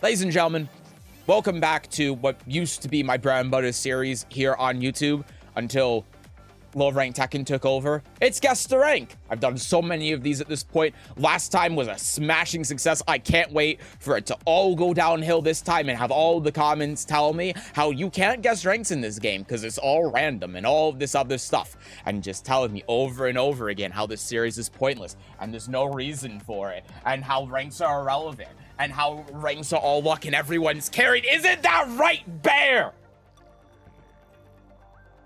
Ladies and gentlemen, welcome back to what used to be my bread and butter series here on YouTube until low rank Tekken took over. It's Guess the Rank. I've done so many of these at this point. Last time was a smashing success. I can't wait for it to all go downhill this time and have all the comments tell me how you can't guess ranks in this game because it's all random and all of this other stuff, and just telling me over and over again how this series is pointless and there's no reason for it and how ranks are irrelevant and how ranks are all luck and everyone's carried. Isn't that right, Bear?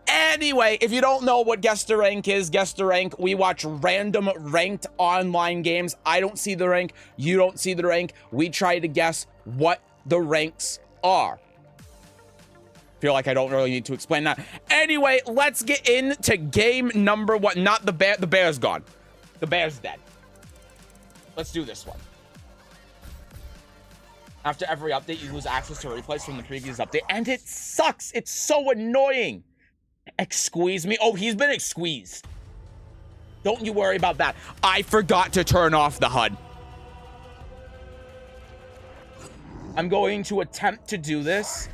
Anyway, if you don't know what Guess the Rank is, Guess the Rank, we watch random ranked online games. I don't see the rank, you don't see the rank. We try to guess what the ranks are. Feel like I don't really need to explain that. Anyway, let's get into game number one. Not the bear, the bear's gone. The bear's dead. Let's do this one. After every update, you lose access to replays from the previous update, and it sucks. It's so annoying. Squeeze me. Oh, he's been squeezed. Don't you worry about that. I forgot to turn off the HUD. I'm going to attempt to do this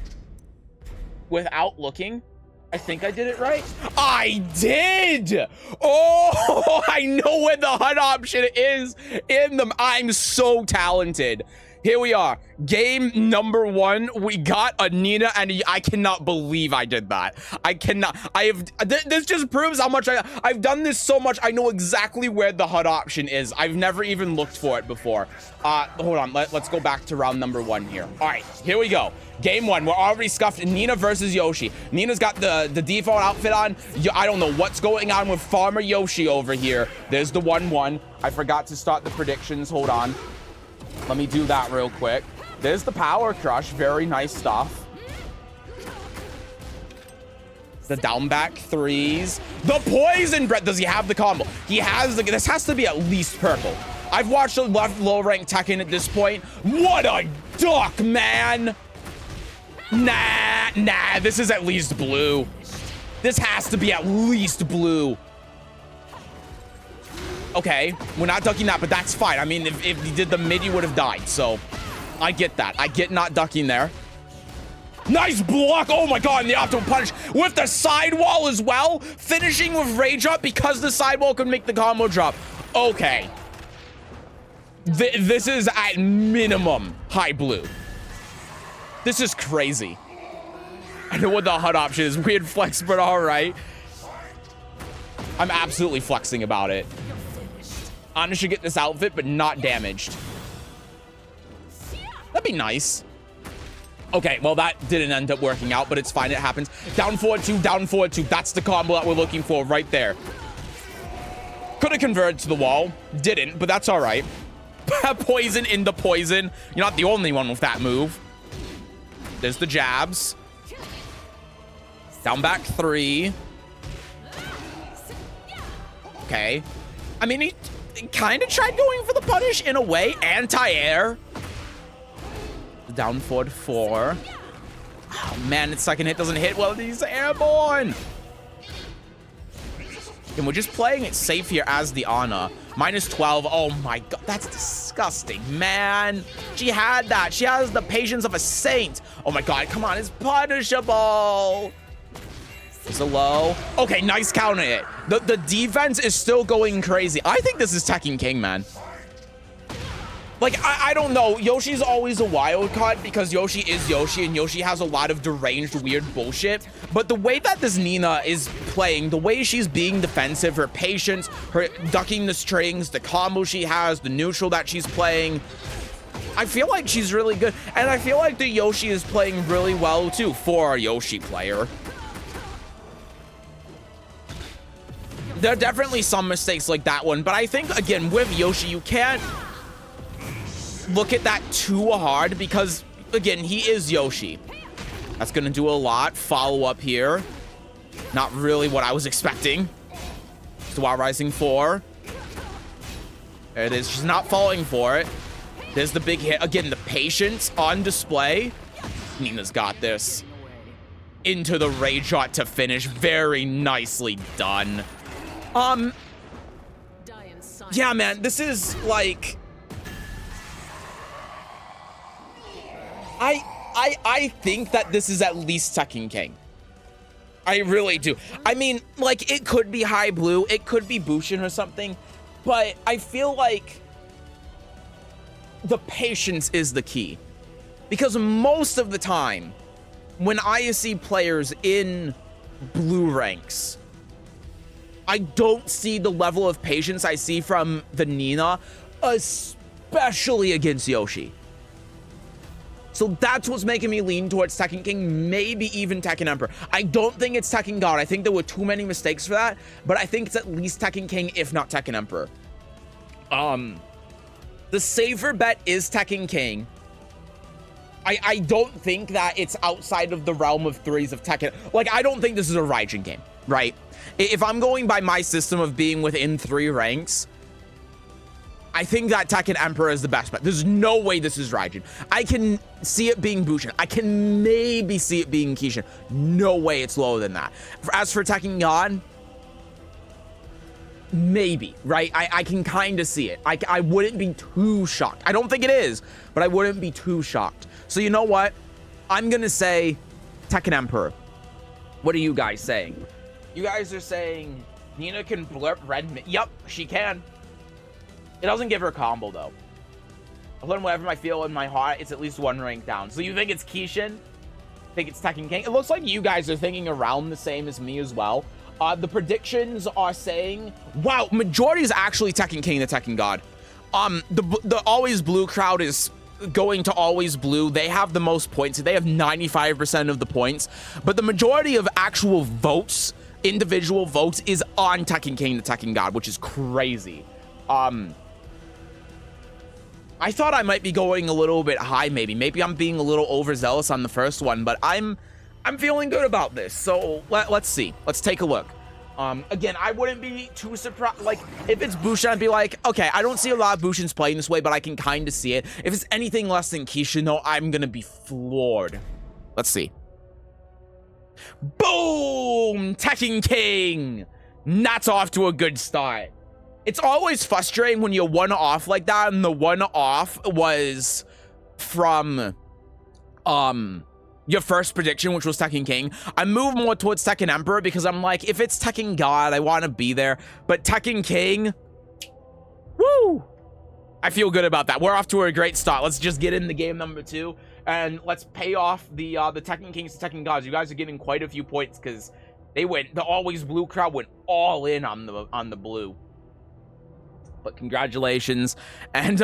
without looking. I think I did it right. I did! Oh, I know where the HUD option is in them. I'm so talented. Here we are. Game number one. We got a Nina, and I cannot believe I did that. I cannot. This just proves how much I've done this so much. I know exactly where the HUD option is. I've never even looked for it before. Hold on. Let's go back to round number one here. All right, here we go. Game one. We're already scuffed. Nina versus Yoshi. Nina's got the default outfit on. I don't know what's going on with Farmer Yoshi over here. There's the 1-1. I forgot to start the predictions. Hold on. Let me do that real quick. There's the power crush. Very nice stuff. The down back threes. The poison breath. Does he have the combo? He has the. This has to be at least purple. I've watched a low rank Tekken at this point. What a duck, man. Nah. This is at least blue. This has to be at least blue. Okay, we're not ducking that, but that's fine. I mean, if you did the mid, you would have died. So I get that. I get not ducking there. Nice block. Oh my god, and the optimal punish with the sidewall as well. Finishing with rage up because the sidewall could make the combo drop. Okay. This is at minimum high blue. This is crazy. I know what the HUD option is. Weird flex, but all right. I'm absolutely flexing about it. Anna should get this outfit, but not damaged. That'd be nice. Okay, well, that didn't end up working out, but it's fine. It happens. Down forward two, down forward two. That's the combo that we're looking for right there. Could have converted to the wall. Didn't, but that's all right. Poison in the poison. You're not the only one with that move. There's the jabs. Down back three. Okay. I mean, he kind of tried going for the punish in a way. Anti-air. Down forward four. Oh, man, its second hit doesn't hit well. He's airborne. And we're just playing it safe here as the Ana. Minus 12. Oh, my God. That's disgusting, man. She had that. She has the patience of a saint. Oh, my God. Come on. It's punishable. It's a low. Okay, nice counter hit. The defense is still going crazy. I think this is Tekken King, man. Like, I don't know. Yoshi's always a wild card because Yoshi is Yoshi, and Yoshi has a lot of deranged, weird bullshit. But the way that this Nina is playing, the way she's being defensive, her patience, her ducking the strings, the combo she has, the neutral that she's playing, I feel like she's really good. And I feel like the Yoshi is playing really well, too, for a Yoshi player. There are definitely some mistakes like that one, but I think, again, with Yoshi, you can't look at that too hard because, again, he is Yoshi. That's going to do a lot. Follow up here. Not really what I was expecting. While rising 4. There it is. She's not falling for it. There's the big hit. Again, the patience on display. Nina's got this. Into the rage shot to finish. Very nicely done. Yeah, man, this is like I think that this is at least Tekken King. I really do. I mean, like, it could be High Blue, it could be Bushin or something, but I feel like the patience is the key. Because most of the time, when I see players in blue ranks, I don't see the level of patience I see from the Nina, especially against Yoshi. So that's what's making me lean towards Tekken King, maybe even Tekken Emperor. I don't think it's Tekken God. I think there were too many mistakes for that, but I think it's at least Tekken King, if not Tekken Emperor. The safer bet is Tekken King. I don't think that it's outside of the realm of threes of Tekken. Like, I don't think this is a Raijin game, right? If I'm going by my system of being within 3 ranks, I think that Tekken Emperor is the best bet. There's no way this is Raijin. I can see it being Bushin. I can maybe see it being Kishin. No way it's lower than that. As for Tekken God, maybe, right? I can kind of see it. I wouldn't be too shocked. I don't think it is, but I wouldn't be too shocked. So you know what? I'm going to say Tekken Emperor. What are you guys saying? You guys are saying Nina can blurp red mid. Yup, she can. It doesn't give her a combo, though. I'll learn whatever I feel in my heart. It's at least 1 rank down. So you think it's Kishin? Think it's Tekken King? It looks like you guys are thinking around the same as me as well. The predictions are saying, wow, majority is actually Tekken King, the Tekken God. The Always Blue crowd is going to Always Blue. They have the most points. They have 95% of the points. But the majority of actual votes, individual votes, is on Tekken King, the Tekken God, which is crazy. I thought I might be going a little bit high, maybe. Maybe I'm being a little overzealous on the first one, but I'm feeling good about this. So let's see. Let's take a look. Again, I wouldn't be too surprised. Like, if it's Bushin, I'd be like, okay, I don't see a lot of Bushins playing this way, but I can kind of see it. If it's anything less than Kishin, though, I'm gonna be floored. Let's see. Boom! Tekken King! That's off to a good start. It's always frustrating when you're one off like that, and the one off was from your first prediction, which was Tekken King. I move more towards Tekken Emperor because I'm like, if it's Tekken God, I want to be there. But Tekken King, woo! I feel good about that. We're off to a great start. Let's just get into game number 2, and let's pay off the Tekken Kings to Tekken Gods. You guys are getting quite a few points because they went. The Always Blue crowd went all in on the blue. But congratulations. And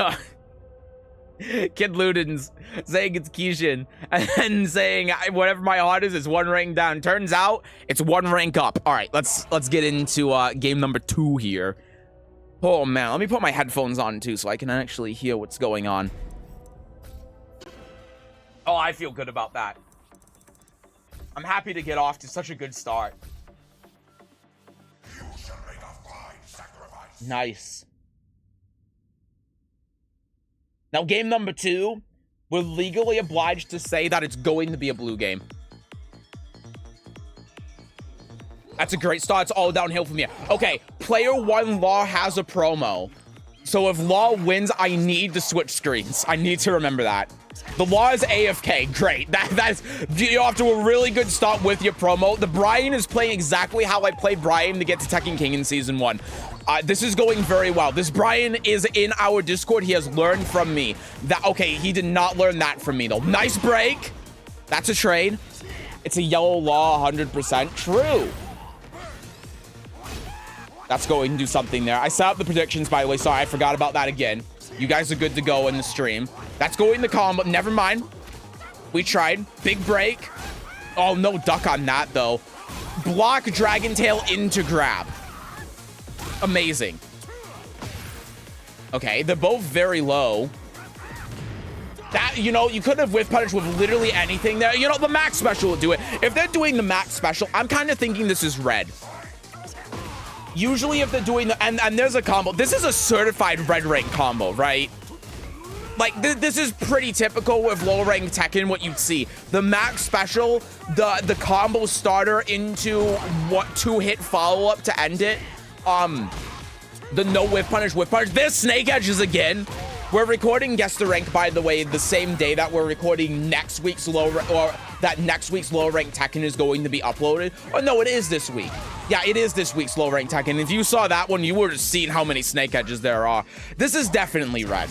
Kid Luden's saying it's Kishin and then saying whatever my heart is 1 rank down. Turns out it's 1 rank up. All right, let's get into game number 2 here. Oh man, let me put my headphones on too so I can actually hear what's going on. Oh, I feel good about that. I'm happy to get off to such a good start. You shall make a fine sacrifice. Nice. Now, game number 2, we're legally obliged to say that it's going to be a blue game. That's a great start. It's all downhill from here. Okay, player 1 Law has a promo. So if Law wins, I need to switch screens. I need to remember that. The Law is AFK. Great. That's you're off to a really good start with your promo. The Bryan is playing exactly how I played Bryan to get to Tekken King in Season 1. This is going very well. This Bryan is in our Discord. He has learned from me. Okay, he did not learn that from me, though. Nice break. That's a trade. It's a yellow Law, 100%. True. That's going to do something there. I set up the predictions, by the way. Sorry, I forgot about that again. You guys are good to go in the stream. That's going to combo. Never mind. We tried. Big break. Oh, no duck on that, though. Block Dragon Tail into grab. Amazing. Okay, they're both very low. That, you know, you could have whiff punished with literally anything there. You know, the max special would do it. If they're doing the max special, I'm kind of thinking this is red. Usually if they're doing the, and there's a combo. This is a certified red rank combo, right? Like, this is pretty typical with low rank Tekken, what you'd see. The max special, the combo starter into what 2-hit follow-up to end it. The no whiff punish. There's snake edges again. We're recording Guess the Rank, by the way, the same day that we're recording next week's low ranked Tekken is going to be uploaded. Oh no, it is this week. Yeah, it is this week's low ranked Tekken. If you saw that one, you would have seen how many snake edges there are. This is definitely red.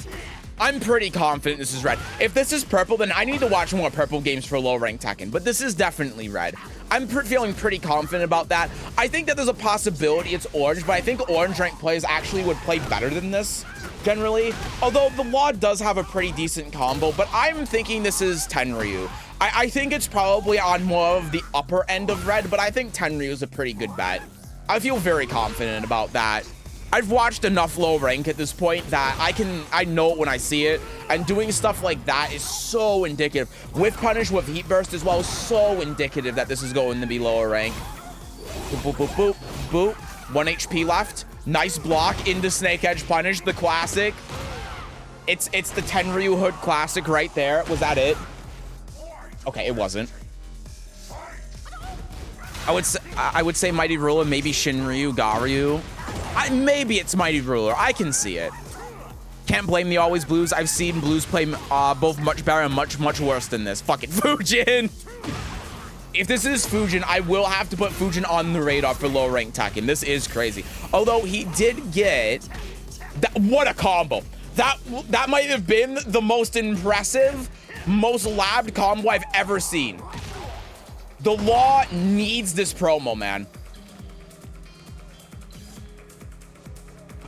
I'm pretty confident this is red. If this is purple, then I need to watch more purple games for low ranked Tekken, but this is definitely red. I'm feeling pretty confident about that. I think that there's a possibility it's orange, but I think orange ranked players actually would play better than this, generally. Although the law does have a pretty decent combo, but I'm thinking this is Tenryu. I think it's probably on more of the upper end of red, but I think Tenryu is a pretty good bet. I feel very confident about that. I've watched enough low rank at this point that I know it when I see it, and doing stuff like that is so indicative. With punish, with heat burst as well, so indicative that this is going to be lower rank. Boop, boop, boop, boop, boop. 1 HP left. Nice block into snake edge punish, the classic. It's the Tenryu hood classic right there. Was that it? Okay, it wasn't. I would say Mighty Ruler, maybe Shinryu, Garyu. Maybe it's Mighty Ruler. I can see it. Can't blame the always blues. I've seen blues play both much better and much worse than this. Fucking Fujin. If this is Fujin, I will have to put Fujin on the radar for low rank Tekken. This is crazy. Although he did get that. What a combo. That might have been the most impressive, most labbed combo I've ever seen. The law needs this promo, man.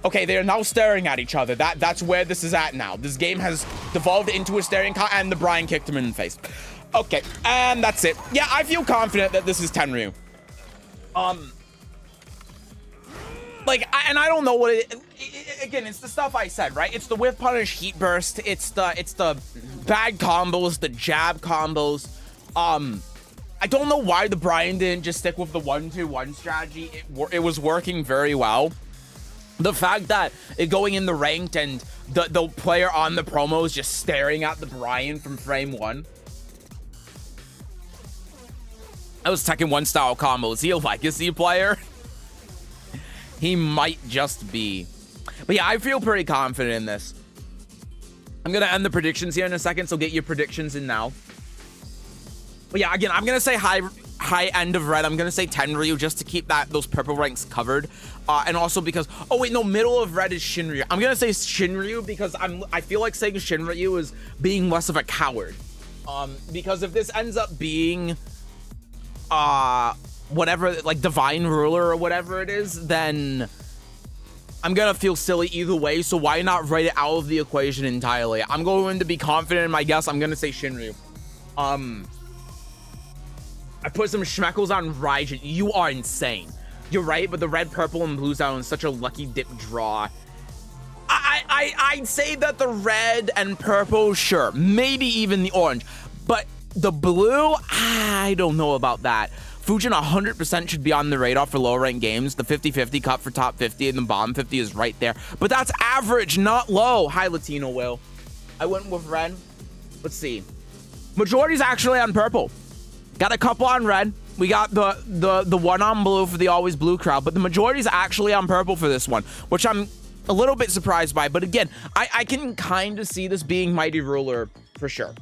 Okay, they are now staring at each other. That's where this is at now. This game has devolved into a staring and the Bryan kicked him in the face. Okay, and that's it. Yeah, I feel confident that this is Tenryu. And I don't know what again, it's the stuff I said, right? It's the whiff punish heat burst. It's the bad combos, the jab combos. I don't know why the Bryan didn't just stick with the 1-2-1 strategy. It was working very well. The fact that it going in the ranked and the player on the promo is just staring at the Bryan from frame 1. That was Tekken 1 style combo. Is he a legacy player? He might just be. But yeah, I feel pretty confident in this. I'm going to end the predictions here in a second, so get your predictions in now. But yeah, again, I'm going to say high end of red. I'm going to say Tenryu just to keep those purple ranks covered. And also because, oh wait, no, middle of red is Shinryu. I'm going to say Shinryu because I feel like saying Shinryu is being less of a coward. Because if this ends up being whatever, like Divine Ruler or whatever it is, then I'm going to feel silly either way. So why not write it out of the equation entirely? I'm going to be confident in my guess. I'm going to say Shinryu. I put some schmeckles on Raijin. You are insane. You're right, but the red, purple, and blue sound is such a lucky dip draw. I'd say that the red and purple, sure. Maybe even the orange. But the blue, I don't know about that. Fujin 100% should be on the radar for lower ranked games. The 50-50 cut for top 50 and the bottom 50 is right there. But that's average, not low. Hi, Latino Will. I went with red. Let's see. Majority's actually on purple. Got a couple on red. We got the one on blue for the always blue crowd, but the majority is actually on purple for this one, which I'm a little bit surprised by. But again, I can kind of see this being Mighty Ruler for sure.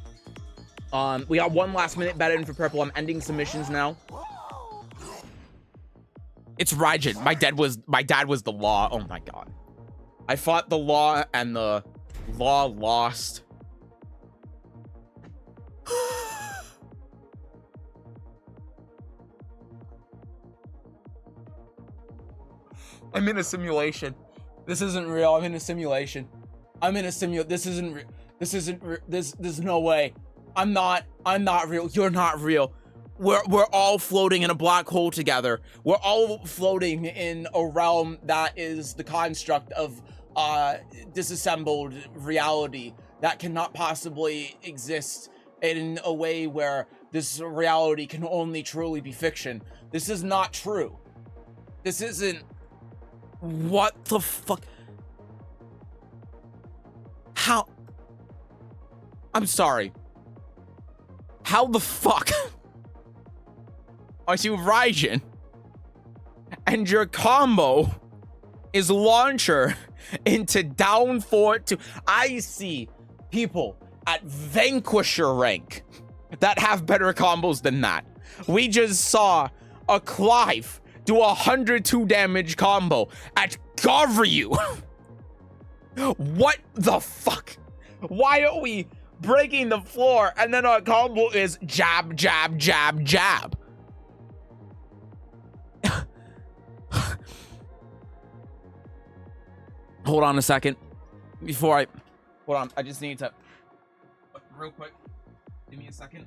We got one last minute bet in for purple. I'm ending submissions now. It's Raijin. My dad was the law. Oh my god. I fought the law and the law lost. I'm in a simulation. This isn't real. I'm in a simulation. This isn't there's no way. I'm not real. You're not real. We're all floating in a black hole together. We're all floating in a realm that is the construct of disassembled reality that cannot possibly exist in a way where this reality can only truly be fiction. This is not true. This isn't. What the fuck? How? I'm sorry. How the fuck are you Raijin and your combo is launcher into down 4-2. I see people at Vanquisher rank that have better combos than that. We just saw a Clive do 102 damage combo at Gavryu. What the fuck? Why are we breaking the floor and then our combo is jab, jab, jab, jab? Hold on a second. Hold on, I just need to, real quick, give me a second.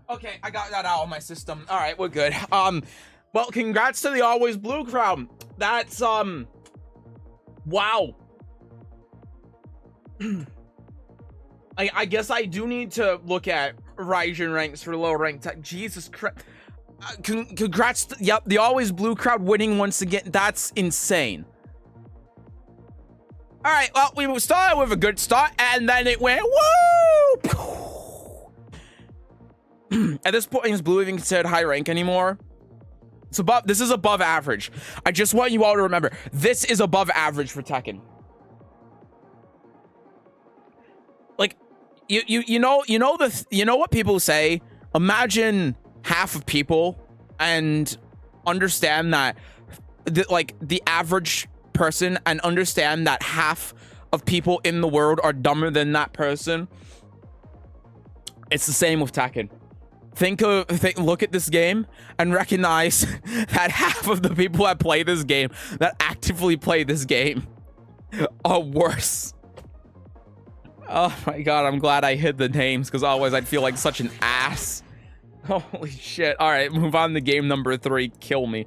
Okay, I got that out of my system. All right, we're good. Well, congrats to the Always Blue crowd. That's, wow. I guess I do need to look at Raijin ranks for low rank tech. Jesus Christ. Congrats to, yep, the Always Blue crowd winning once again. That's insane. All right, well, we started with a good start, and then it went, woo! At this point, is Blue even considered high rank anymore? It's above, this is above average. I just want you all to remember, this is above average for Tekken. Like, you know what people say? Imagine half of people and understand that the average person, and understand that half of people in the world are dumber than that person. It's the same with Tekken. Look at this game and recognize that half of the people that play this game, that actively play this game, are worse. Oh my god, I'm glad I hid the names, because otherwise I'd feel like such an ass. Holy shit. All right, move on to game number 3. Kill me.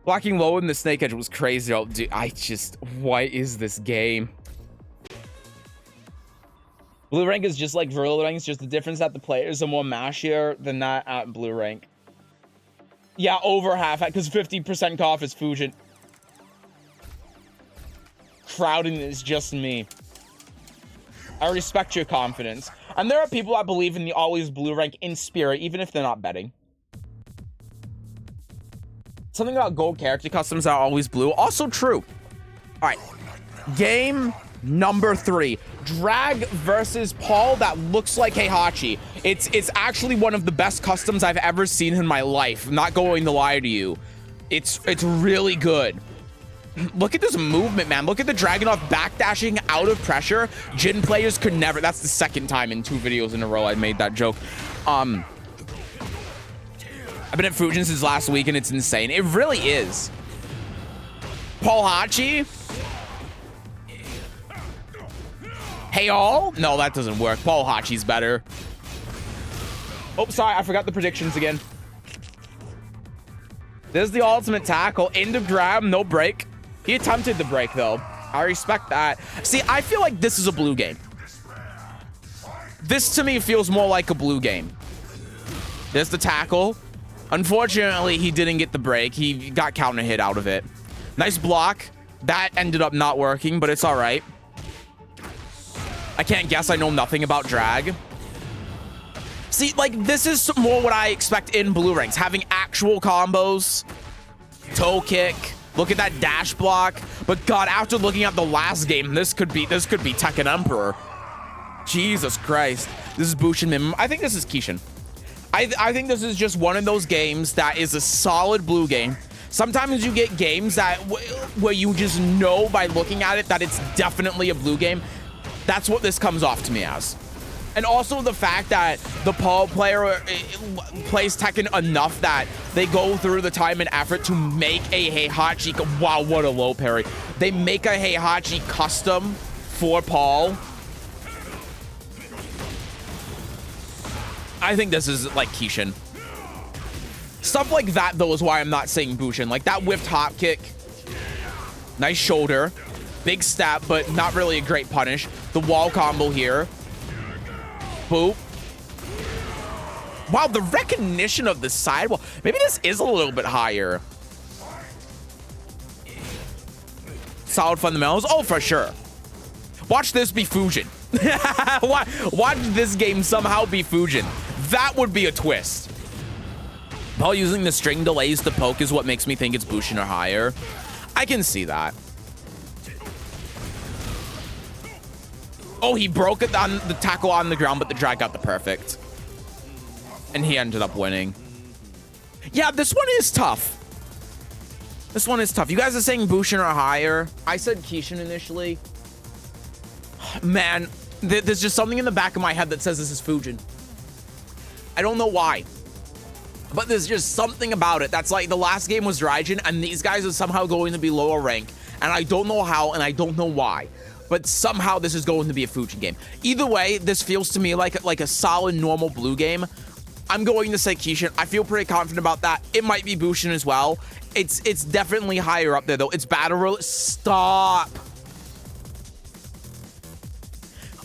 Blocking low in the snake edge was crazy. Oh, dude, what is this game? Blue rank is just like Verlo rank. It's just the difference that the players are more mashier than that at blue rank. Yeah, over half, because 50% off is Fujin. Crowding is just me. I respect your confidence. And there are people that believe in the Always Blue rank in spirit, even if they're not betting. Something about gold character customs that are always blue. Also true. All right. Game number 3. Drag versus Paul that looks like Heihachi. It's actually one of the best customs I've ever seen in my life. I'm not going to lie to you. It's really good. Look at this movement, man. Look at the Dragunov backdashing out of pressure. Jin players could never. That's the second time in 2 videos in a row I made that joke. I've been at Fujin since last week, and it's insane. It really is. Paul Hachi. Hey all? No, that doesn't work. Paul Hachi's better. Oh, sorry, I forgot the predictions again. There's the ultimate tackle. Into grab, no break. He attempted the break, though. I respect that. See, I feel like this is a blue game. This, to me, feels more like a blue game. There's the tackle. Unfortunately, he didn't get the break. He got counter hit out of it. Nice block. That ended up not working, but it's all right. I can't guess. I know nothing about drag. See, like, this is more what I expect in blue ranks. Having actual combos. Toe kick. Look at that dash block. But God, after looking at the last game, this could be Tekken Emperor. Jesus Christ. This is Bushin Mim. I think this is Kishin. I think this is just one of those games that is a solid blue game. Sometimes you get games that where you just know by looking at it that it's definitely a blue game. That's what this comes off to me as. And also the fact that the Paul player plays Tekken enough that they go through the time and effort to make a Heihachi. Wow, what a low parry. They make a Heihachi custom for Paul. I think this is like Kishin. Stuff like that, though, is why I'm not saying Bushin. Like that whiffed hop kick. Nice shoulder. Big step, but not really a great punish. The wall combo here. Boop. Wow, the recognition of the sidewall. Maybe this is a little bit higher. Solid fundamentals. Oh, for sure. Watch this be Fujin. Watch this game somehow be Fujin. That would be a twist. Paul using the string delays to poke is what makes me think it's Bushin or higher. I can see that. Oh, he broke it on the tackle on the ground, but the drag got the perfect. And he ended up winning. Yeah, this one is tough. This one is tough. You guys are saying Bushin or higher. I said Kishin initially. Man, there's just something in the back of my head that says this is Fujin. I don't know why. But there's just something about it that's like the last game was Raijin, and these guys are somehow going to be lower rank. And I don't know how, and I don't know why. But somehow this is going to be a Fujin game. Either way, this feels to me like a solid, normal blue game. I'm going to say Kishin. I feel pretty confident about that. It might be Bushin as well. It's definitely higher up there, though. It's battle roll. Stop.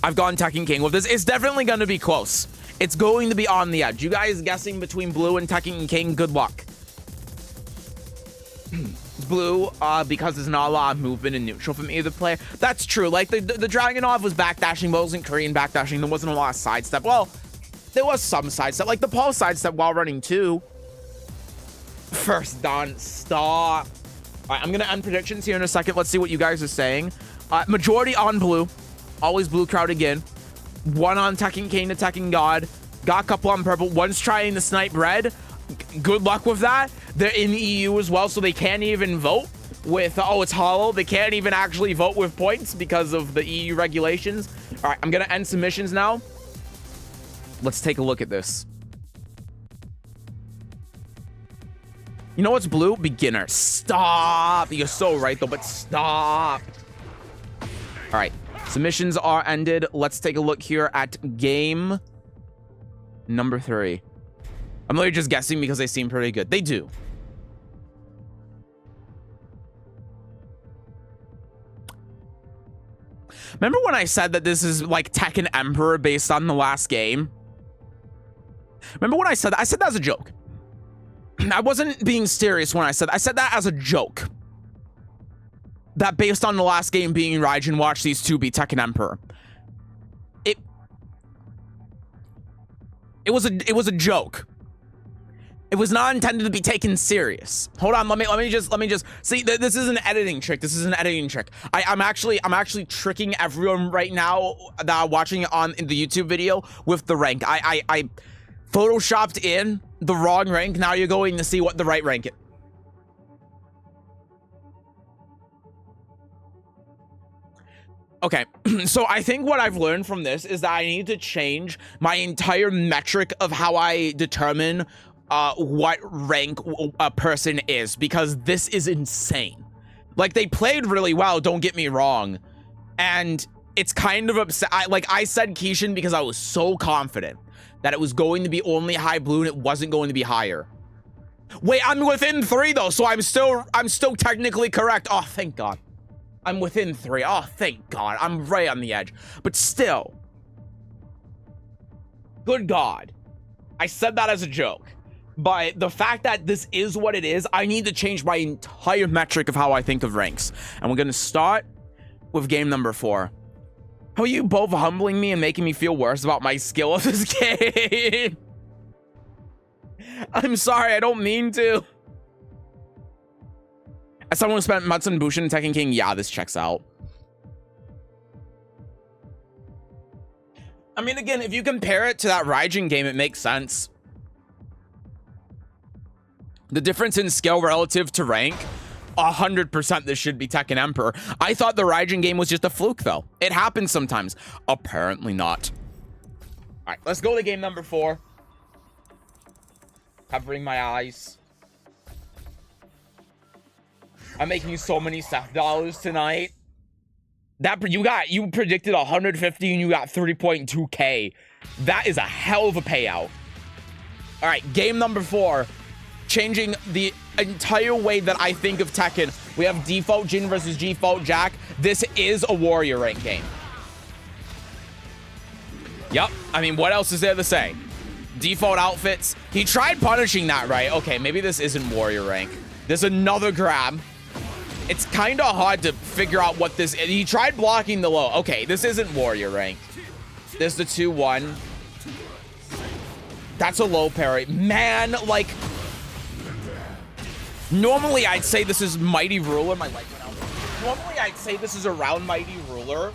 I've gone Tekken King with this. It's definitely going to be close. It's going to be on the edge. You guys guessing between blue and Tekken King, good luck. Blue, because there's not a lot of movement and neutral from either player. That's true. Like, the Dragunov was backdashing, but it wasn't Korean backdashing. There wasn't a lot of sidestep. Well, there was some sidestep. Like, the Paul sidestep while running, too. First done. Stop. All right, I'm going to end predictions here in a second. Let's see what you guys are saying. Majority on blue. Always blue crowd again. One on Tekken King to Tekken God. Got a couple on purple. One's trying to snipe red. Good luck with that. They're in the EU as well, so they can't even vote with, oh, it's hollow. They can't even actually vote with points because of the EU regulations. All right, I'm going to end submissions now. Let's take a look at this. You know what's blue? Beginner. Stop. You're so right, though, but stop. All right. Submissions are ended. Let's take a look here at game number 3. I'm literally just guessing because they seem pretty good. They do. Remember when I said that this is like Tekken Emperor based on the last game? Remember when I said that? I said that as a joke. I wasn't being serious when I said that as a joke. That based on the last game being Raijin, watch these two be Tekken Emperor. It was a joke. It was not intended to be taken serious. Hold on, let me just see. This is an editing trick. This is an editing trick. I'm actually tricking everyone right now that are watching it on in the YouTube video with the rank. I photoshopped in the wrong rank. Now you're going to see what the right rank is. Okay, so I think what I've learned from this is that I need to change my entire metric of how I determine what rank a person is, because this is insane. Like, they played really well, don't get me wrong, and it's kind of upset. I said Kishin because I was so confident that it was going to be only high blue and it wasn't going to be higher. Wait, I'm within 3 though, so I'm still technically correct. Oh, thank God. I'm within 3. Oh, thank God. I'm right on the edge. But still. Good God. I said that as a joke. But the fact that this is what it is, I need to change my entire metric of how I think of ranks. And we're going to start with game number 4. How are you both humbling me and making me feel worse about my skill of this game? I'm sorry, I don't mean to. As someone who spent months on Bushin and Tekken King, yeah, this checks out. I mean, again, if you compare it to that Raijin game, it makes sense. The difference in skill relative to rank, 100% this should be Tekken Emperor. I thought the Raijin game was just a fluke, though. It happens sometimes. Apparently not. All right, let's go to game number 4. Covering my eyes. I'm making so many Seth dollars tonight. You predicted 150 and you got 3.2K. That is a hell of a payout. All right, game number 4. Changing the entire way that I think of Tekken. We have default Jin versus default Jack. This is a warrior rank game. Yep. I mean, what else is there to say? Default outfits. He tried punishing that, right? Okay, maybe this isn't warrior rank. There's another grab. It's kind of hard to figure out what this is. He tried blocking the low. Okay, this isn't warrior rank. There's the 2-1. That's a low parry. Man, like, Normally, I'd say this is Mighty Ruler. My light went out. Normally, I'd say this is around Mighty Ruler.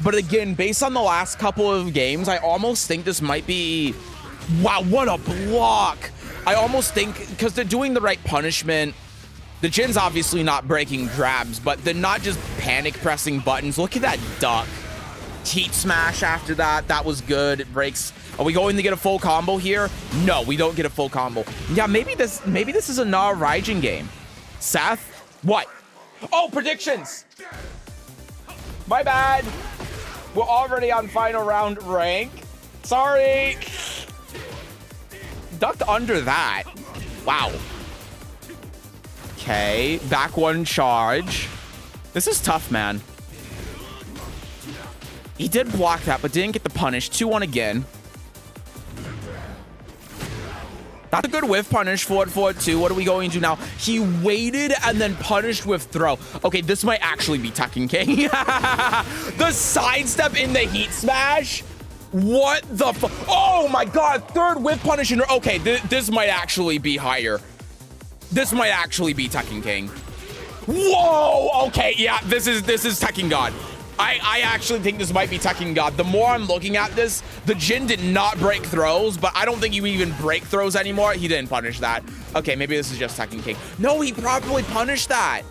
But again, based on the last couple of games, I almost think this might be... Wow, what a block! I almost think, because they're doing the right punishment, the Jin's obviously not breaking grabs, but they're not just panic pressing buttons. Look at that duck. Heat smash after that. That was good. It breaks. Are we going to get a full combo here? No, we don't get a full combo. Yeah, maybe this is a Na Raijin game. Seth? What? Oh, predictions! My bad. We're already on final round rank. Sorry. Ducked under that. Wow. Okay, back one charge. This is tough, man. He did block that, but didn't get the punish. 2-1 again. That's a good whiff punish. Forward, 2. What are we going to do now? He waited and then punished with throw. Okay, this might actually be Tekken King. The sidestep in the heat smash. What the fuck? Oh my god, third whiff punish. Okay, this might actually be higher. This might actually be Tekken King. Whoa! Okay, yeah, this is Tekken God. I actually think this might be Tekken God. The more I'm looking at this, the Jin did not break throws, but I don't think you even break throws anymore. He didn't punish that. Okay, maybe this is just Tekken King. No, he probably punished that.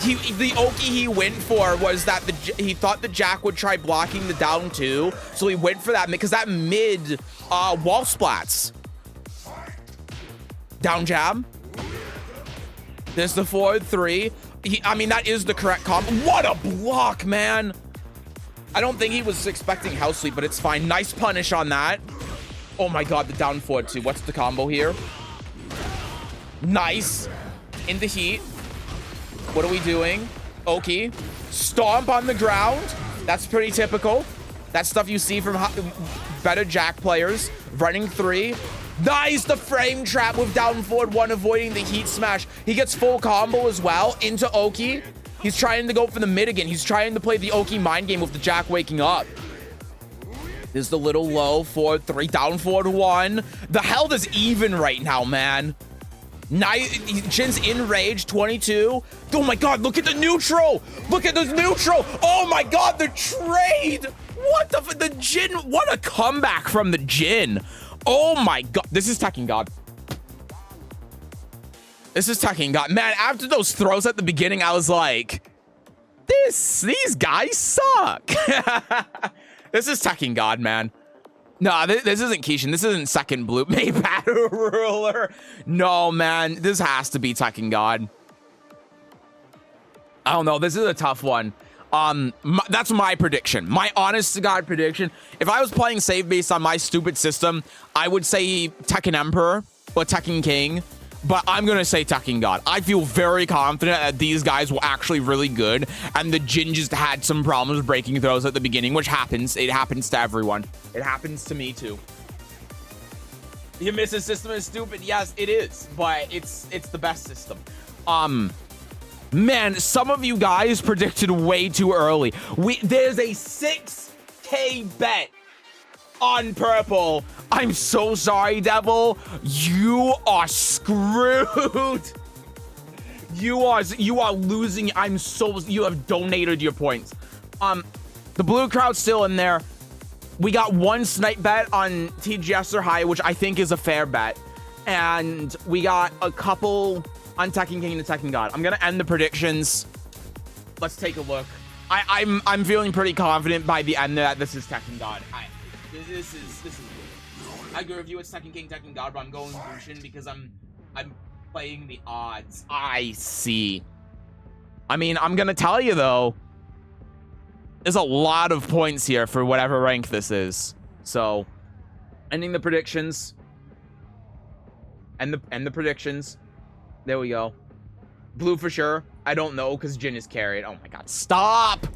The Oki he went for was that he thought the Jack would try blocking the down 2, so he went for that because that mid wall splats. Down jab. There's the forward 3. I mean, that is the correct combo. What a block, man. I don't think he was expecting house sweep, but it's fine. Nice punish on that. Oh my god, the down forward 2. What's the combo here? Nice. In the heat. What are we doing? Oki. Stomp on the ground. That's pretty typical. That's stuff you see from better Jack players. Running 3. Nice, the frame trap with down forward 1, avoiding the heat smash. He gets full combo as well into Oki. He's trying to go for the mid again. He's trying to play the Oki mind game with the Jack waking up. There's the little low, forward 3, down forward 1. The hell is even right now, man. Nice. Jin's in rage, 22. Oh my god, look at the neutral. Look at the neutral. Oh my god, the trade. What the Jin, what a comeback from the Jin. Oh my god, this is Tekken God. This is Tekken God. Man, after those throws at the beginning, I was like, these guys suck. This is Tekken God, man. No, this isn't Kishin. This isn't second blue. Maybe Battle Ruler. No, man, this has to be Tekken God. I don't know. This is a tough one. That's my prediction. My honest to God prediction. If I was playing save based on my stupid system, I would say Tekken Emperor or Tekken King. But I'm going to say Tekken God. I feel very confident that these guys were actually really good. And the Jin just had some problems breaking throws at the beginning, which happens. It happens to everyone. It happens to me too. Your missing system is stupid. Yes, it is. But it's the best system. Man, some of you guys predicted way too early. There's a 6K bet on purple. I'm so sorry, Devil. You are screwed. You are losing. You have donated your points. The blue crowd's still in there. We got one snipe bet on TGS or high, which I think is a fair bet. And we got a couple on Tekken King and Tekken God. I'm gonna end the predictions. Let's take a look. I'm feeling pretty confident by the end that this is Tekken God. This is good. I could review it's Tekken King, Tekken God, but I'm going Bushin because I'm playing the odds. I see. I mean, I'm gonna tell you though, there's a lot of points here for whatever rank this is. So, ending the predictions. End the predictions. There we go. Blue for sure. I don't know because Jin is carried. Oh my god. Stop!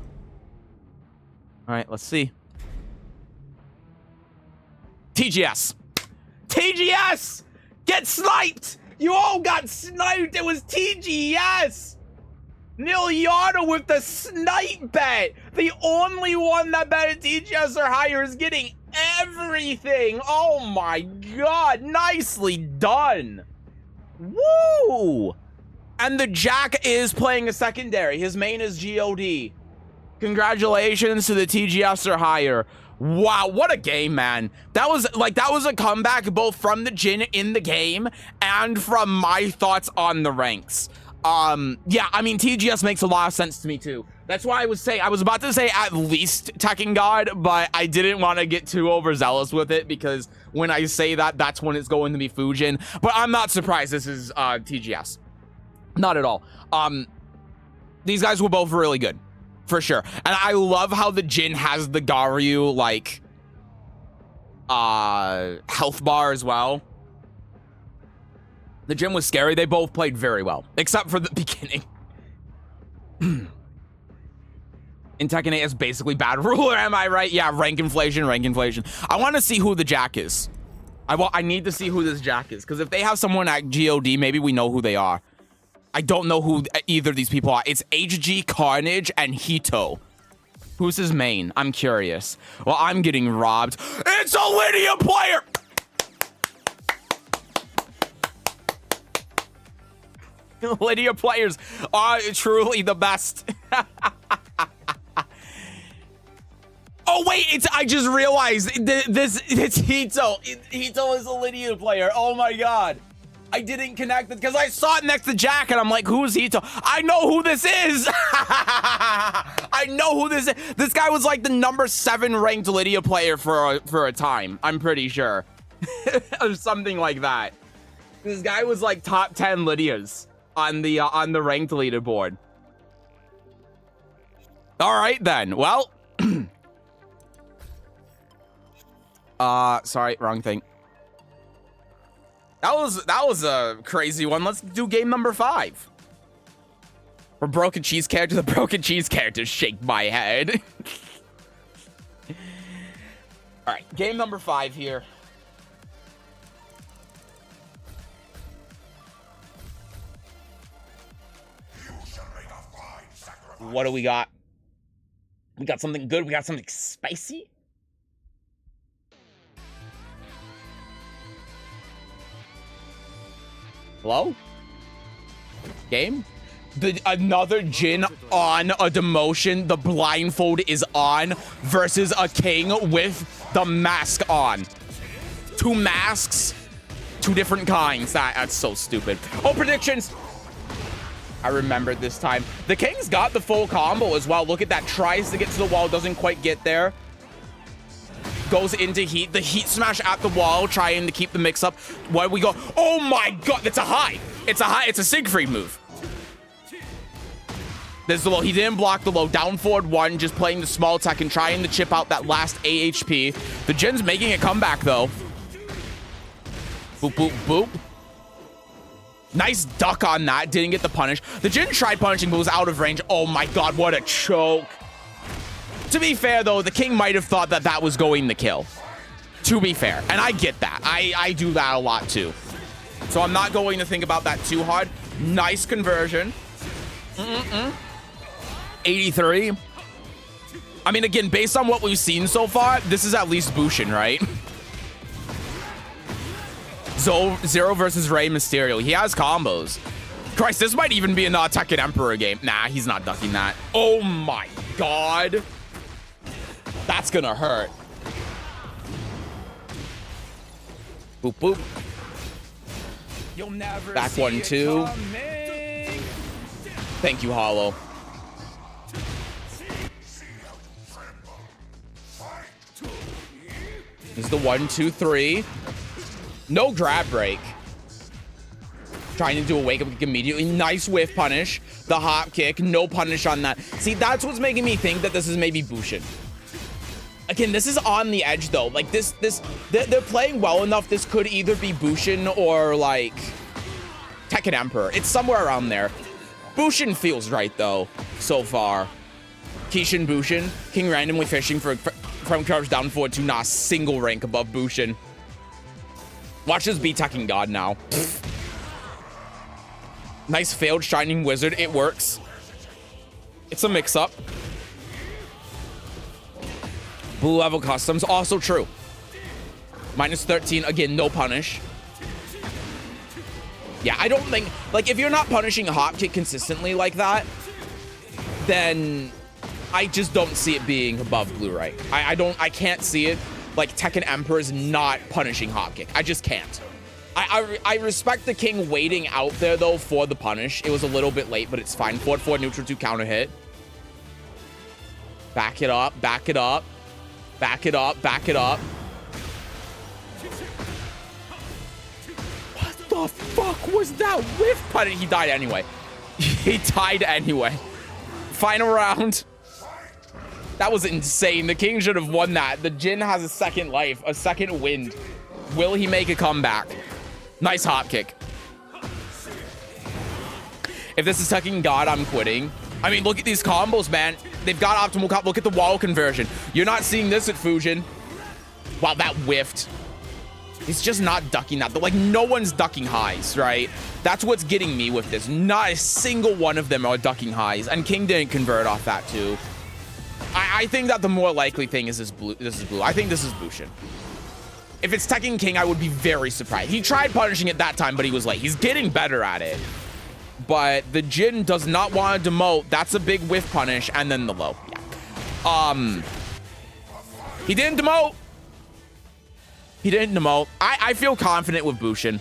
All right, let's see. TGS. TGS! Get sniped! You all got sniped. It was TGS! Niliana with the snipe bet. The only one that bet at TGS or higher is getting everything. Oh my god. Nicely done. Woo! And the Jack is playing a secondary. His main is GOD. Congratulations to the TGS or higher. Wow, what a game, man. That was a comeback both from the Jin in the game and from my thoughts on the ranks. Yeah, I mean, TGS makes a lot of sense to me too. That's why I was about to say at least Tekken God, but I didn't want to get too overzealous with it because when I say that, that's when it's going to be Fujin. But I'm not surprised this is TGS. Not at all. These guys were both really good. For sure. And I love how the Jin has the Garyu, like, health bar as well. The Jin was scary. They both played very well, except for the beginning. In Tekken 8, it's basically bad ruler, am I right? Yeah, rank inflation, rank inflation. I want to see who the Jack is. I need to see who this Jack is, because if they have someone at GOD, maybe we know who they are. I don't know who either of these people are. It's HG, Carnage, and Hito. Who's his main? I'm curious. Well, I'm getting robbed. It's a Lydia player! Lydia players are truly the best. Oh, wait, I just realized it's Hito. Hito is a Lydia player. Oh, my God. I didn't connect it because I saw it next to Jack and I'm like, who's Hito? I know who this is. I know who this is. This guy was like the number 7 ranked Lydia player for a time. I'm pretty sure. Or something like that. This guy was like top 10 Lydias on the ranked leaderboard. All right then. Well, sorry, wrong thing. That was a crazy one. Let's do game number 5. From broken cheese character to broken cheese character. Shake my head. All right, game number 5 here. What do we got? We got something good. We got something spicy. Hello? Game? Another Jin on a demotion. The blindfold is on versus a king with the mask on. 2 masks, 2 different kinds. That's so stupid. Oh, predictions. I remembered this time. The king's got the full combo as well. Look at that. Tries to get to the wall. Doesn't quite get there. Goes into heat. The heat smash at the wall, trying to keep the mix up. Where we go? Oh my God, that's a high. It's a high. It's a Siegfried move. There's the low. He didn't block the low. Down forward 1, just playing the small tech and trying to chip out that last AHP. The Jin's making a comeback though. Boop, boop, boop. Nice duck on that. Didn't get the punish. The Jin tried punishing, but was out of range. Oh my God, what a choke. To be fair, though, the king might have thought that that was going to kill. To be fair. And I get that. I do that a lot, too. So I'm not going to think about that too hard. Nice conversion. 83. I mean, again, based on what we've seen so far, this is at least Bushin, right? Zero versus Rey Mysterio. He has combos. Christ, this might even be a Tekken Emperor game. Nah, he's not ducking that. Oh, my God. That's gonna hurt. Boop, boop. You'll never back 1, 2. Thank you, Hollow. This is the 1, 2, 3. No grab break. Trying to do a wake up kick immediately. Nice whiff punish. The hop kick. No punish on that. See, that's what's making me think that this is maybe Bushin. Again, this is on the edge though. Like they're playing well enough. This could either be Bushin or like Tekken Emperor. It's somewhere around there. Bushin feels right though so far. Kishin Bushin. King randomly fishing from charge down forward to not a single rank above Bushin. Watch this be Tekken God now. Nice failed Shining Wizard. It works. It's a mix-up. Blue level customs, also true. -13, again, no punish. Yeah, I don't think, like, if you're not punishing a hop kick consistently like that, then I just don't see it being above blue right. I can't see it. Like, Tekken Emperor is not punishing hop kick. I just can't. I respect the king waiting out there, though, for the punish. It was a little bit late, but it's fine. Forward, neutral 2 counter hit. Back it up, back it up. Back it up, back it up. What the fuck was that whiff punish? He died anyway. He died anyway. Final round. That was insane. The king should have won that. The Jin has a second life, a second wind. Will he make a comeback? Nice hop kick. If this is Tekken God, I'm quitting. I mean, look at these combos, man. They've got optimal combo. Look at the wall conversion. You're not seeing this at Fujin. Wow, that whiffed. He's just not ducking that. Like, no one's ducking highs, right? That's what's getting me with this. Not a single one of them are ducking highs. And King didn't convert off that, too. I think that the more likely thing is this blue. I think this is Bushin. If it's Tekken King, I would be very surprised. He tried punishing it that time, but he was late. He's getting better at it. But the Jin does not want to demote. That's a big whiff punish. And then the low. Yeah. He didn't demote. He didn't demote. I feel confident with Bushin.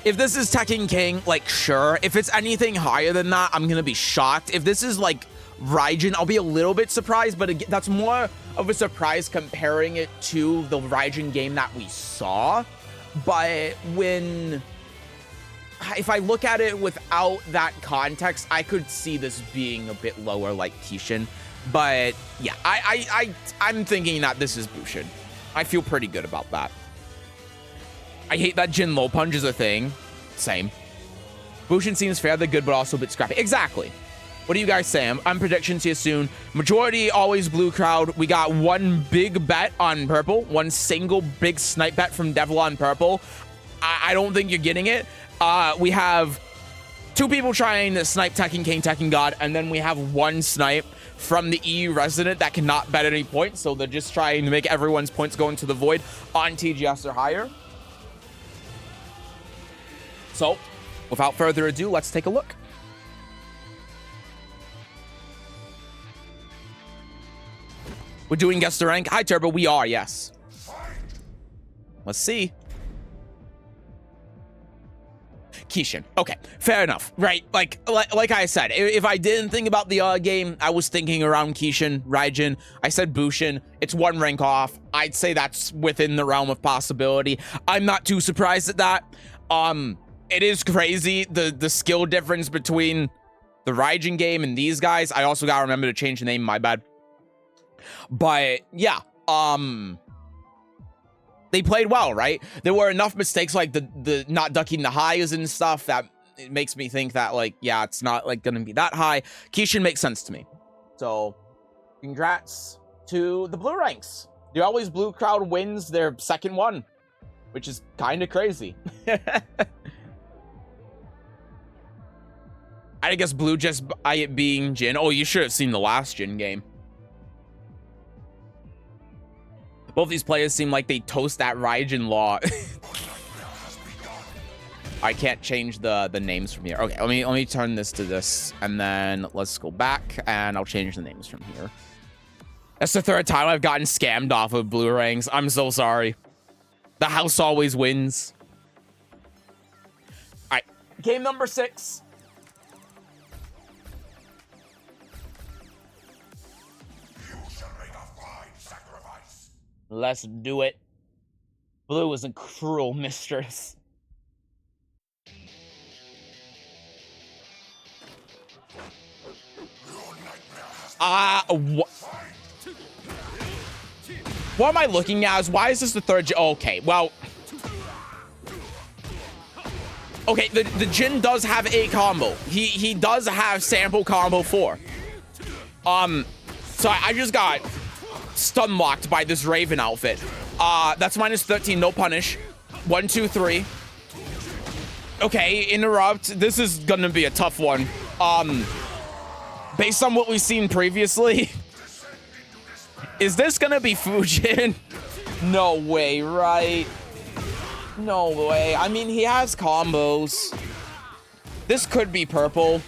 If this is Tekken King, like, sure. If it's anything higher than that, I'm going to be shocked. If this is, like, Raijin, I'll be a little bit surprised, but again, that's more of a surprise comparing it to the Raijin game that we saw. But if I look at it without that context, I could see this being a bit lower like Kishin. But yeah, I'm thinking that this is Bushin. I feel pretty good about that. I hate that Jin low punch is a thing. Same. Bushin seems fairly good, but also a bit scrappy. Exactly. What do you guys say? I'm predictions here soon. Majority always blue crowd. We got one big bet on purple. One single big snipe bet from Devil on purple. I don't think you're getting it. We have 2 people trying to snipe Tekken King, Tekken God, and then we have 1 snipe from the EU resident that cannot bet any points. So they're just trying to make everyone's points go into the void on TGS or higher. So, without further ado, let's take a look. We're doing guess the rank. Hi, Turbo. We are, yes. Let's see. Kishin. Okay, fair enough. Right, like I said, if I didn't think about the game, I was thinking around Kishin, Raijin. I said Bushin. It's 1 rank off. I'd say that's within the realm of possibility. I'm not too surprised at that. It is crazy, the skill difference between the Raijin game and these guys. I also gotta remember to change the name, my bad. But yeah, they played well, right? There were enough mistakes like the not ducking the highs and stuff that it makes me think that, like, yeah, it's not like gonna be that high. Kishin makes sense to me. So congrats to the blue ranks. The always blue crowd wins their second one, which is kind of crazy. I guess blue just by it being Jin. Oh, you should have seen the last Jin game. Both these players seem like they toast that Raijin law. I can't change the names from here. Okay, let me turn this to this, and then let's go back, and I'll change the names from here. That's the 3rd time I've gotten scammed off of blue ranks. I'm so sorry. The house always wins. All right, game number 6. Let's do it. Blue is a cruel mistress. What am I looking at? Why is this the 3rd? Okay, well. Okay, the Jin does have a combo. He does have sample combo 4. So I just got stun locked by this Raven outfit. That's minus 13, no punish. 1, 2, 3. Okay, interrupt. This is gonna be a tough one. Based on what we've seen previously, is this gonna be Fujin? No way, right? No way. I mean, he has combos. This could be purple.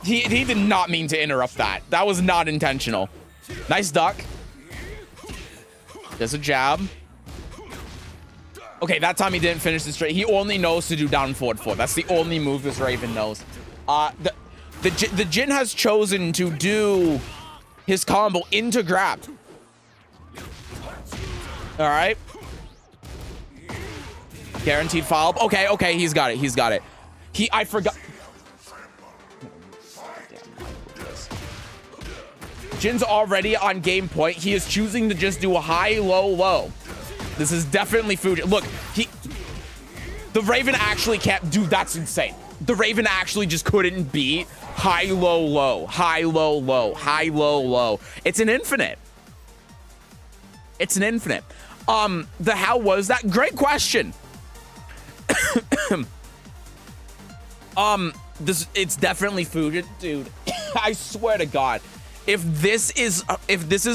He did not mean to interrupt that. That was not intentional. Nice duck. There's a jab. Okay, that time he didn't finish the straight. He only knows to do down forward 4. That's the only move this Raven knows. The Jin has chosen to do his combo into grab. All right. Guaranteed follow-up. Okay, he's got it. I forgot. Jin's already on game point. He is choosing to just do a high, low, low. This is definitely Fujin. Look, the Raven actually can't do. That's insane. The Raven actually just couldn't beat high, low, low, high, low, low, high, low, low. It's an infinite. It's an infinite. The how was that? Great question. It's definitely Fujin, dude. I swear to God, if this is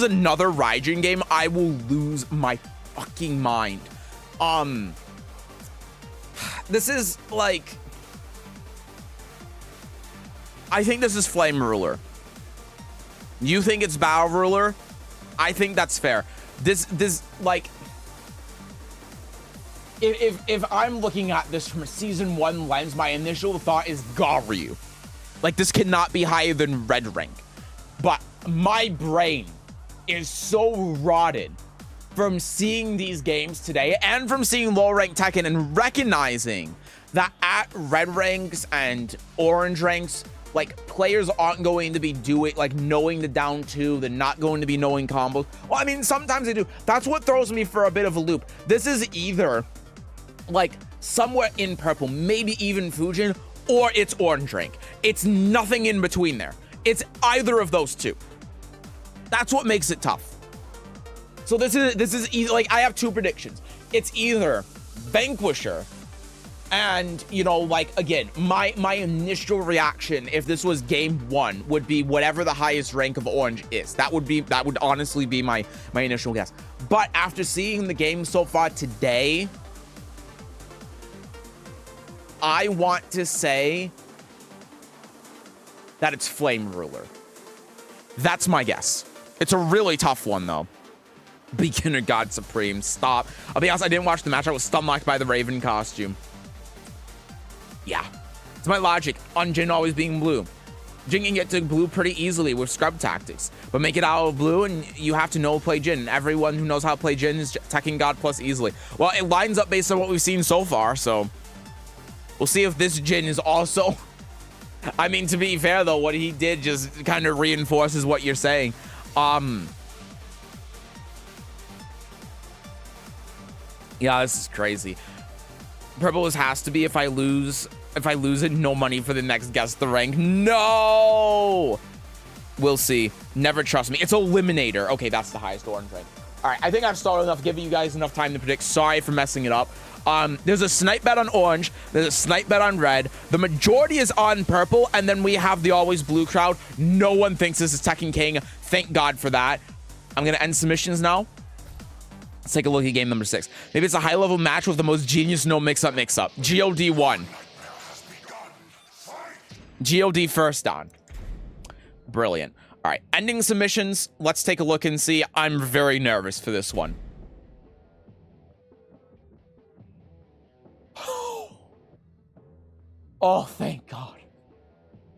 another Raijin game, I will lose my fucking mind. This is like, I think this is Flame Ruler. You think it's Battle Ruler? I think that's fair. This like, if I'm looking at this from a season 1 lens, my initial thought is Garyu. Like, this cannot be higher than red rank. But my brain is so rotted from seeing these games today and from seeing low rank Tekken and recognizing that at red ranks and orange ranks, like, players aren't going to be doing, like, knowing the down 2. They're not going to be knowing combos. Well, I mean, sometimes they do. That's what throws me for a bit of a loop. This is either, like, somewhere in purple, maybe even Fujin, or it's orange rank. It's nothing in between there. It's either of those two. That's what makes it tough. So this is either, like, I have 2 predictions. It's either Vanquisher, and, you know, like, again, my initial reaction if this was game 1 would be whatever the highest rank of orange is. That would honestly be my initial guess. But after seeing the game so far today, I want to say that it's Flame Ruler. That's my guess. It's a really tough one, though. Beginner God Supreme. Stop. I'll be honest, I didn't watch the match. I was stomached by the Raven costume. Yeah. It's my logic on Jin always being blue. Jin can get to blue pretty easily with scrub tactics. But make it out of blue and you have to know play Jin. Everyone who knows how to play Jin is Tekken God Plus easily. Well, it lines up based on what we've seen so far, so we'll see if this Jin is also... I mean, to be fair, though, what he did just kind of reinforces what you're saying. Yeah, this is crazy. Purple has to be if I lose it, no money for the next guess the rank. No! We'll see. Never trust me. It's Eliminator. Okay, that's the highest orange rank. All right, I think I've started enough, giving you guys enough time to predict. Sorry for messing it up. There's a snipe bet on orange. There's a snipe bet on red. The majority is on purple, and then we have the always blue crowd. No one thinks this is Tekken King. Thank God for that. I'm going to end submissions now. Let's take a look at game number 6. Maybe it's a high-level match with the most genius no mix-up. GOD 1. GOD first on. Brilliant. All right, ending submissions. Let's take a look and see. I'm very nervous for this one. Oh, thank God.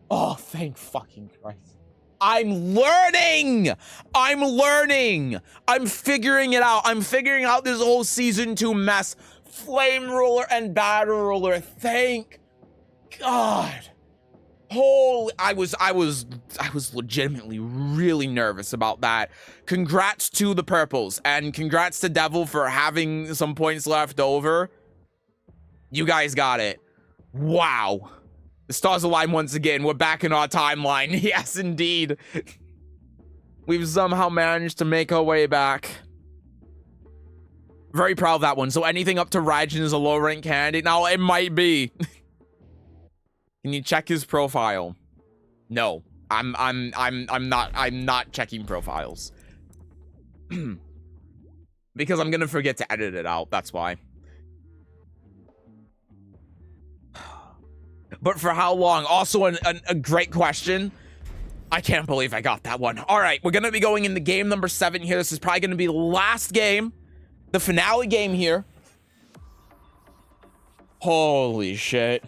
Oh, thank fucking Christ. I'm learning. I'm figuring it out. I'm figuring out this whole season 2 mess. Flame Ruler and Battle Ruler. Thank God. Holy, I was legitimately really nervous about that. Congrats to the purples, and congrats to Devil for having some points left over. You guys got it. Wow. The stars align once again. We're back in our timeline. Yes, indeed. We've somehow managed to make our way back. Very proud of that one. So anything up to Raijin is a low rank candidate. Now it might be. Can you check his profile? No. I'm not checking profiles. Because I'm gonna forget to edit it out. That's why. But for how long? Also a great question. I can't believe I got that one. All right, we're going to be going into game number 7 here. This is probably going to be the last game, the finale game here. Holy shit.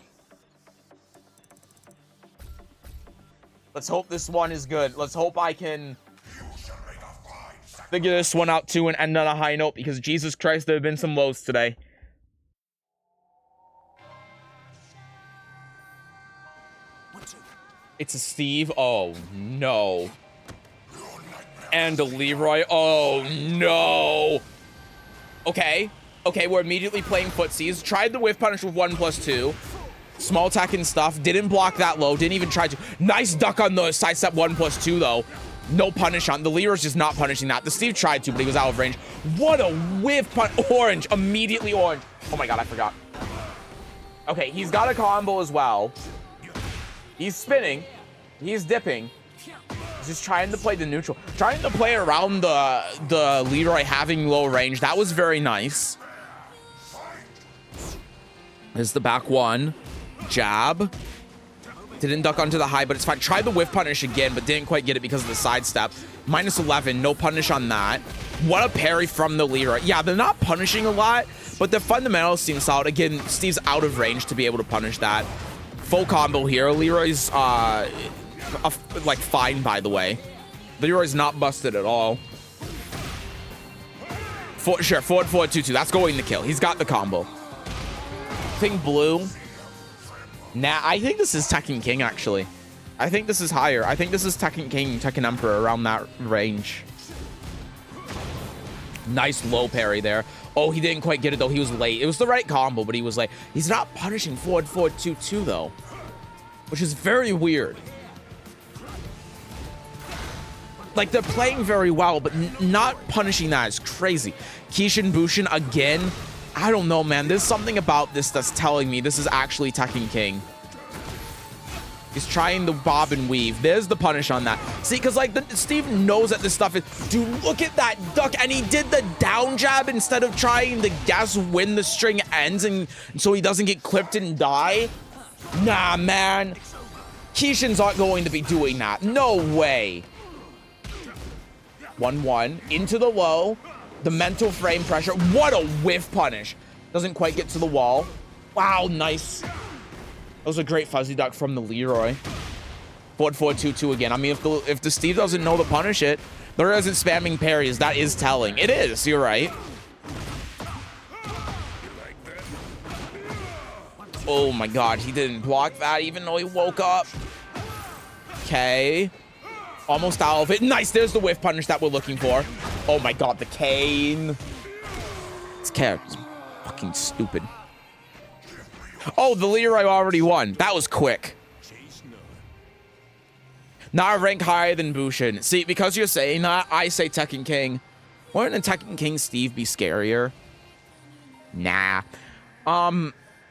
Let's hope this one is good. Let's hope I can figure this one out too and end on a high note, because Jesus Christ, there have been some lows today. It's a Steve. Oh, no. And a Leroy. Oh, no. Okay. Okay, we're immediately playing footsies. Tried the whiff punish with 1+2. Small attack and stuff. Didn't block that low. Didn't even try to. Nice duck on the sidestep 1+2, though. No punish on. The Leroy's just not punishing that. The Steve tried to, but he was out of range. What a whiff punish. Orange. Immediately orange. Oh, my God, I forgot. Okay, he's got a combo as well. He's spinning. He's dipping. He's just trying to play the neutral. Trying to play around the Leroy having low range. That was very nice. There's the back one. Jab. Didn't duck onto the high, but it's fine. Tried the whiff punish again, but didn't quite get it because of the sidestep. -11. No punish on that. What a parry from the Leroy. Yeah, they're not punishing a lot, but the fundamentals seem solid. Again, Steve's out of range to be able to punish that. Full combo here. Leroy's like fine, by the way. Leroy's not busted at all. Sure, forward 2-2. That's going to kill. He's got the combo. Thing blue. Nah, I think this is Tekken King, actually. I think this is higher. I think this is Tekken King, Tekken Emperor, around that range. Nice low parry there. Oh, he didn't quite get it, though. He was late. It was the right combo, but he was late. He's not punishing forward 2-2, though, which is very weird. Like, they're playing very well, but not punishing that is crazy. Kishin Bushin again. I don't know, man. There's something about this that's telling me this is actually Tekken King. He's trying to bob and weave. There's the punish on that. See, because, like, Steve knows that this stuff is... Dude, look at that duck. And he did the down jab instead of trying to guess when the string ends and so he doesn't get clipped and die. Nah, man. Kishin's not going to be doing that. No way. 1-1. Into the low. The mental frame pressure. What a whiff punish. Doesn't quite get to the wall. Wow, nice. That was a great fuzzy duck from the Leroy. Forward 2-2 again. I mean, if the Steve doesn't know to punish it, there isn't spamming parries. That is telling. It is. You're right. Oh my God, he didn't block that even though he woke up. Okay. Almost out of it. Nice. There's the whiff punish that we're looking for. Oh my God, the cane. This character's fucking stupid. Oh, the Leroy already won. That was quick. Not a rank higher than Bushin. See, because you're saying that, I say Tekken King. Wouldn't a Tekken King Steve be scarier? Nah.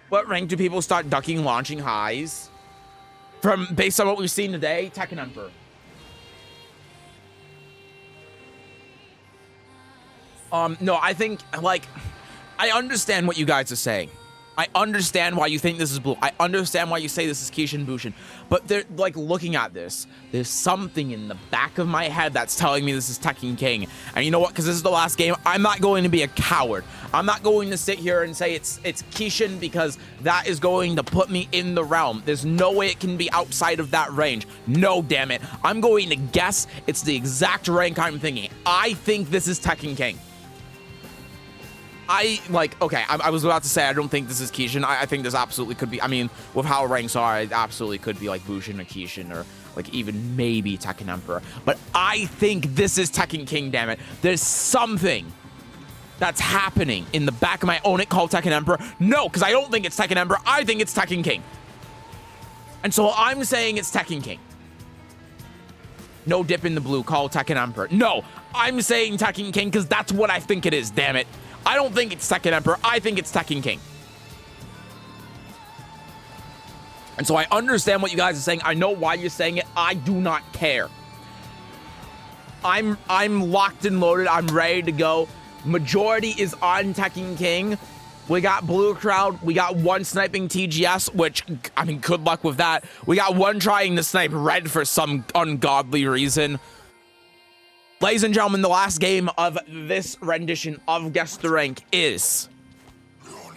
What rank do people start ducking launching highs? Based on what we've seen today, Tekken Emperor. No, I think, like, I understand what you guys are saying. I understand why you think this is blue. I understand why you say this is Kishin Bushin. But they're, like, looking at this, there's something in the back of my head that's telling me this is Tekken King. And you know what? Because this is the last game, I'm not going to be a coward. I'm not going to sit here and say it's Kishin, because that is going to put me in the realm. There's no way it can be outside of that range. No, damn it. I'm going to guess it's the exact rank I'm thinking. I think this is Tekken King. Okay, I was about to say I don't think this is Kishin. I think this absolutely could be, I mean, with how ranks are, it absolutely could be like Bushin or Kishin or like even maybe Tekken Emperor. But I think this is Tekken King, damn it. There's something that's happening in the back of my own it called Tekken Emperor. No, because I don't think it's Tekken Emperor. I think it's Tekken King. And so I'm saying it's Tekken King. No dip in the blue, call Tekken Emperor. No, I'm saying Tekken King because that's what I think it is, damn it. I don't think it's Tekken Emperor. I think it's Tekken King. And so I understand what you guys are saying. I know why you're saying it. I do not care. I'm locked and loaded. I'm ready to go. Majority is on Tekken King We got blue crowd. We got one sniping TGS, which, I mean, good luck with that. We got one trying to snipe red for some ungodly reason. Ladies and gentlemen, the last game of this rendition of Guess the Rank is...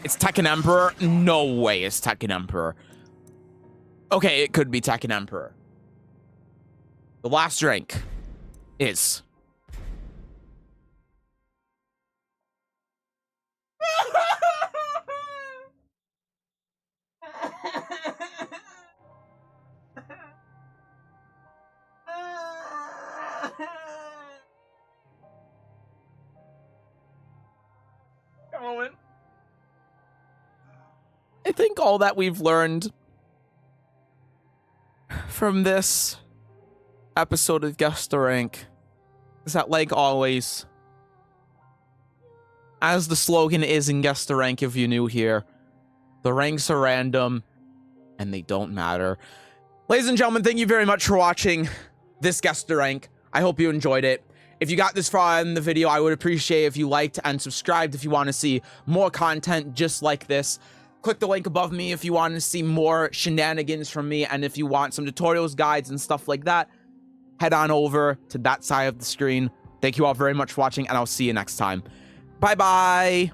It's Tekken Emperor? No way it's Tekken Emperor. Okay, it could be Tekken Emperor. The last rank is... I think all that we've learned from this episode of Guess the Rank is that, like always, as the slogan is in Guess the Rank if you're new here, the ranks are random and they don't matter. Ladies and gentlemen, thank you very much for watching this Guess the Rank. I hope you enjoyed it. If you got this far in the video, I would appreciate if you liked and subscribed if you want to see more content just like this. Click the link above me if you want to see more shenanigans from me, and if you want some tutorials, guides, and stuff like that, head on over to that side of the screen. Thank you all very much for watching, and I'll see you next time. Bye-bye!